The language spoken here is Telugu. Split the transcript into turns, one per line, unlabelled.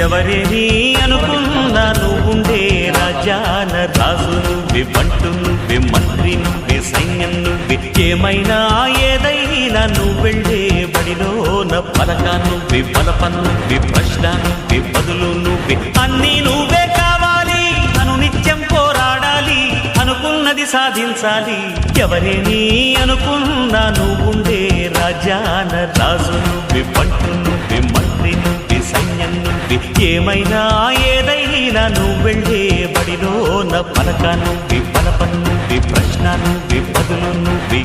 ఎవరేని అనుకున్నా నువ్వుండే రాజాన రాజు నువ్వే, బంటు నువ్వే, మంత్రి నువ్వే, సైన్యం నువ్వే, ఏమైనా ఏదైనా నువ్వెళ్ళే బడిలోన పలక నువ్వే, బలపం నువ్వే, ప్రశ్న నువ్వే, బదులు నువ్వే, అన్నీ నువ్వే కావాలి. నిత్యం పోరాడాలి, అనుకున్నది సాధించాలి. ఎవరేని అనుకున్నా నువ్వుండే రాజాన రాజు నువ్వే, బంటు నువ్వే, మంత్రి నువ్వే, సైన్యం నువ్వే, ఏమైనా ఏదైనా నువ్వెళ్ళే బడిలోన పలక నువ్వే, బలపం నువ్వే, ప్రశ్న నువ్వే, బదులు నువ్వే.